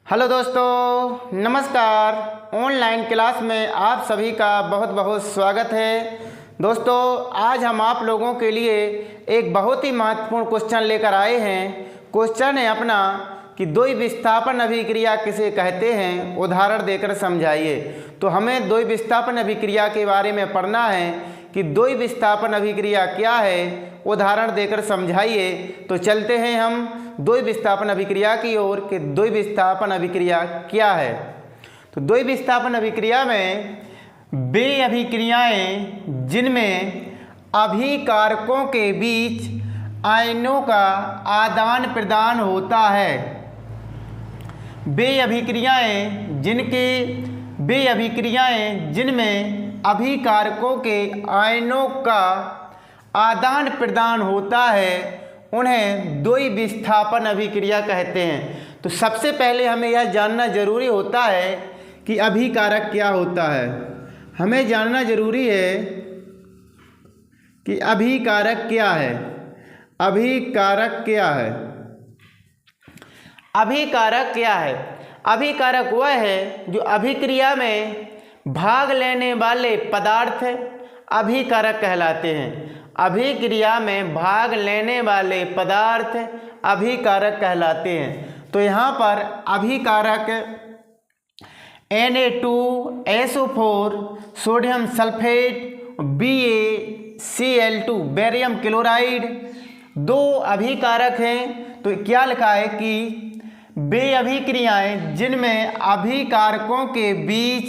Hello दोस्तों, नमस्कार। Online class में आप सभी का बहुत बहुत स्वागत है। दोस्तों, आज हम आप लोगों के लिए एक बहुत ही महत्वपूर्ण क्वेश्चन लेकर आए हैं। क्वेश्चन है अपना कि द्वि विस्थापन अभिक्रिया किसे कहते हैं, उदाहरण देकर समझाइए। तो हमें द्वि विस्थापन अभिक्रिया के बारे में पढ़ना है कि द्वि विस्थापन अभिक्रिया क्या है, उदाहरण देकर समझाइए। तो चलते हैं हम द्वि विस्थापन अभिक्रिया की ओर कि द्वि विस्थापन अभिक्रिया क्या है। तो द्वि विस्थापन अभिक्रिया में वे अभिक्रियाएं जिनमें अभिकारकों के बीच आयनों का आदान प्रदान होता है, वे अभिक्रियाएं जिनमें अभिकारकों के आयनों का आदान प्रदान होता है, उन्हें द्वि विस्थापन अभिक्रिया कहते हैं। तो सबसे पहले हमें यह जानना जरूरी होता है कि अभिकारक क्या होता है। हमें जानना जरूरी है कि अभिकारक क्या है। अभिकारक क्या है? अभिकारक क्या है? अभिकारक वह है जो अभिक्रिया में भाग लेने वाले पदार्थ अभिकारक कहलाते हैं। अभिक्रिया में भाग लेने वाले पदार्थ अभिकारक कहलाते हैं। तो यहाँ पर अभिकारक Na2SO4 sodium sulphate, BaCl2 barium chloride दो अभिकारक हैं। तो क्या लिखा है कि वे अभिक्रियाएं जिनमें अभिकारकों के बीच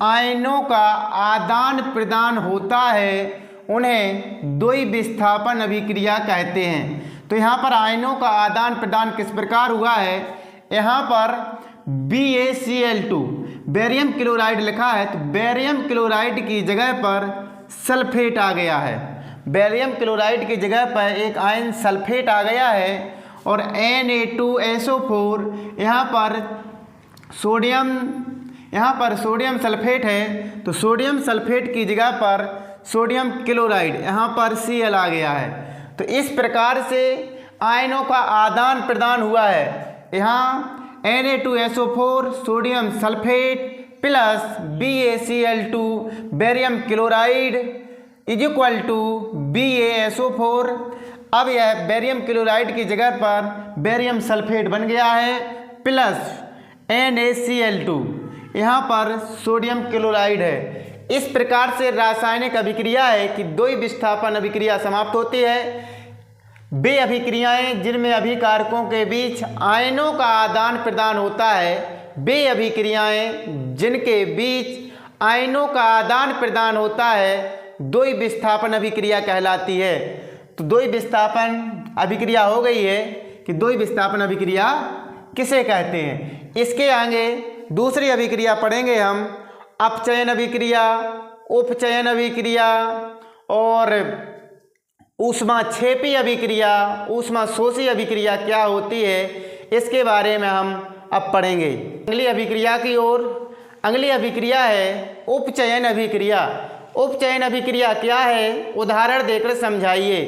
आयनों का आदान प्रदान होता है, उन्हें द्वि विस्थापन अभिक्रिया कहते हैं। तो यहाँ पर आयनों का आदान प्रदान किस प्रकार हुआ है, यहाँ पर BaCl2 बेरियम क्लोराइड लिखा है, तो बेरियम क्लोराइड की जगह पर सल्फेट आ गया है। बेरियम क्लोराइड की जगह पर एक आयन सल्फेट आ गया है। और Na2SO4 यहाँ पर सोडियम सल्फेट है, तो सोडियम सल्फेट की जगह पर सोडियम क्लोराइड यहाँ पर Cl आ गया है। तो इस प्रकार से आयनों का आदान प्रदान हुआ है। यहाँ Na2SO4 sodium sulphate plus BaCl2 barium chloride is equal to BaSO4। अब यह बेरियम क्लोराइड की जगह पर बेरियम सल्फेट बन गया है प्लस NaCl2, यहाँ पर सोडियम क्लोराइड है। इस प्रकार से रासायनिक अभिक्रिया है कि द्वि विस्थापन अभिक्रिया समाप्त होती है। वे अभिक्रियाएं जिनमें अभिकारकों के बीच आयनों का आदान प्रदान होता है, वे अभिक्रियाएं जिनके बीच आयनों का आदान प्रदान होता है, द्वि विस्थापन अभिक्रिया कहलाती है। तो द्वि विस्थापन अभिक्रिया हो गई है कि द्वि विस्थापन अभिक्रिया किसे कहते हैं। इसके आगे दूसरी अभिक्रिया पढ़ेंगे हम, अपचयन अभिक्रिया, उपचयन अभिक्रिया और ऊष्माक्षेपी अभिक्रिया, ऊष्माशोषी अभिक्रिया क्या होती है, इसके बारे में हम अब पढ़ेंगे। अगली अभिक्रिया की ओर। अगली अभिक्रिया है उपचयन अभिक्रिया। उपचयन अभिक्रिया क्या है, उदाहरण देकर समझाइए।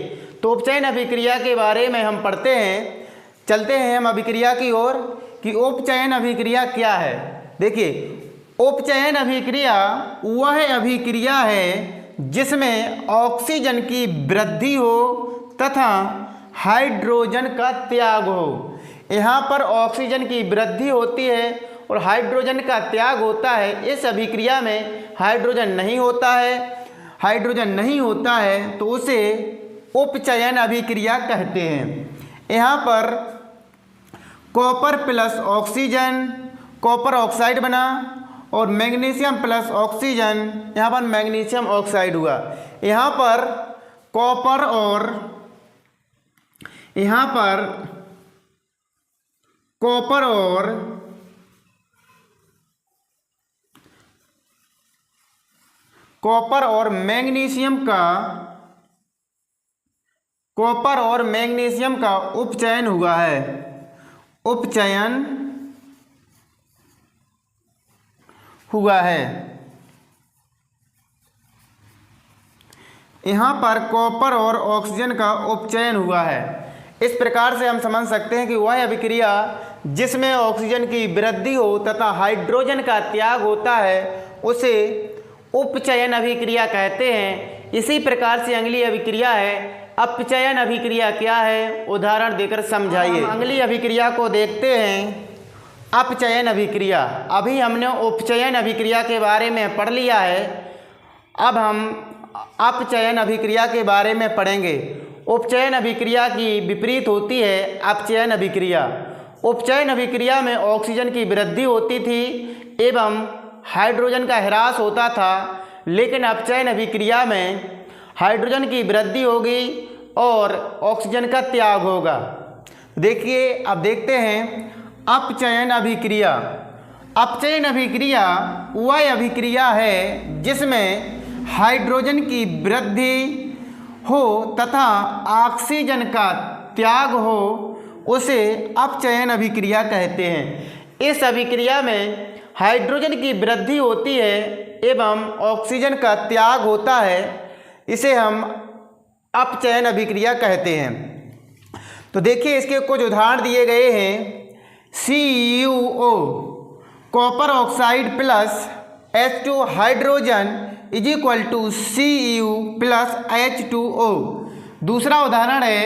तो उपचयन अभिक्रिया के बारे में हम पढ़ते हैं। चलते हैं हम अभिक्रिया की ओर कि उपचयन अभिक्रिया क्या है। देखिए, उपचयन अभिक्रिया वह अभिक्रिया है जिसमें ऑक्सीजन की वृद्धि हो तथा हाइड्रोजन का त्याग हो। यहाँ पर ऑक्सीजन की वृद्धि होती है और हाइड्रोजन का त्याग होता है। इस अभिक्रिया में हाइड्रोजन नहीं होता है, तो उसे उपचयन अभिक्रिया कहते हैं। यहाँ पर copper plus oxygen, copper oxide बना और मैग्नीशियम प्लस ऑक्सीजन, यहाँ पर मैग्नीशियम ऑक्साइड हुआ। यहाँ पर कॉपर और मैग्नीशियम का उपचयन हुआ है। यहाँ पर कॉपर और ऑक्सीजन का उपचयन हुआ है। इस प्रकार से हम समझ सकते हैं कि वह अभिक्रिया जिसमें ऑक्सीजन की वृद्धि हो तथा हाइड्रोजन का त्याग होता है उसे उपचयन अभिक्रिया कहते हैं। इसी प्रकार से अगली अभिक्रिया है अपचयन अभिक्रिया। क्या है, उदाहरण देकर समझाइए। अगली अभिक्रिया को देखते हैं, अपचयन अभिक्रिया। अभी हमने उपचयन अभिक्रिया के बारे में पढ़ लिया है, अब हम अपचयन अभिक्रिया के बारे में पढ़ेंगे। उपचयन अभिक्रिया की विपरीत होती है अपचयन अभिक्रिया। उपचयन अभिक्रिया में ऑक्सीजन की वृद्धि होती थी एवं हाइड्रोजन का ह्रास होता था, लेकिन अपचयन अभिक्रिया में हाइड्रोजन की वृद्धि होगी और ऑक्सीजन का त्याग होगा। देखिए, अब देखते हैं अपचयन अभिक्रिया। अपचयन अभिक्रिया वह अभिक्रिया है जिसमें हाइड्रोजन की वृद्धि हो तथा ऑक्सीजन का त्याग हो, उसे अपचयन अभिक्रिया कहते हैं। इस अभिक्रिया में हाइड्रोजन की वृद्धि होती है एवं ऑक्सीजन का त्याग होता है, इसे हम अपचयन अभिक्रिया कहते हैं। तो देखिए, इसके कुछ उदाहरण दिए गए हैं। CuO copper oxide plus H2 hydrogen is equal to Cu plus H2O। दूसरा उदाहरण है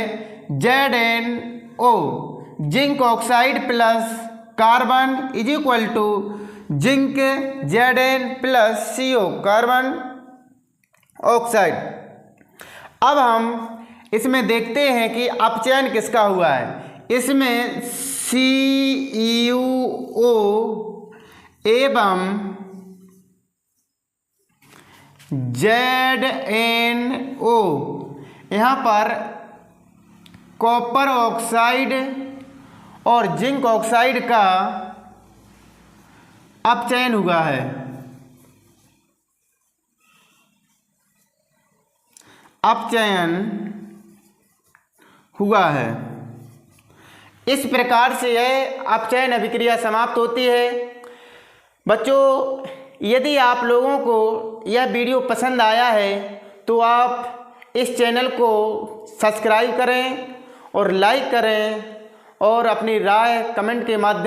ZnO zinc oxide plus carbon is equal to zinc Zn plus CO carbon oxide. अब हम इसमें देखते हैं कि अपचयन किसका हुआ है। इसमें CuO एवं ZnO, यहाँ पर कॉपर ऑक्साइड और जिंक ऑक्साइड का अपचयन हुआ है। अपचयन हुआ है। इस प्रकार से यह अपचयन अभिक्रिया समाप्त होती है। बच्चों, यदि आप लोगों को यह वीडियो पसंद आया है तो आप इस चैनल को सब्सक्राइब करें और लाइक करें और अपनी राय कमेंट के माध्यम